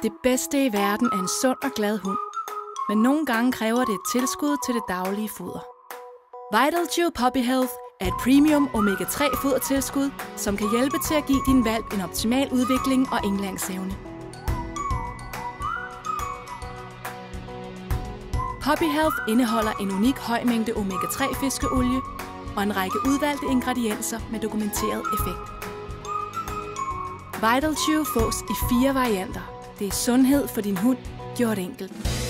Det bedste i verden er en sund og glad hund. Men nogle gange kræver det et tilskud til det daglige foder. VitalChew Puppy Health er et premium omega-3 fodertilskud, som kan hjælpe til at give din hvalp en optimal udvikling og indlæringsevne. Puppy Health indeholder en unik høj mængde omega-3 fiskeolie og en række udvalgte ingredienser med dokumenteret effekt. VitalChew fås i 4 varianter. Det er sundhed for din hund gjort enkelt.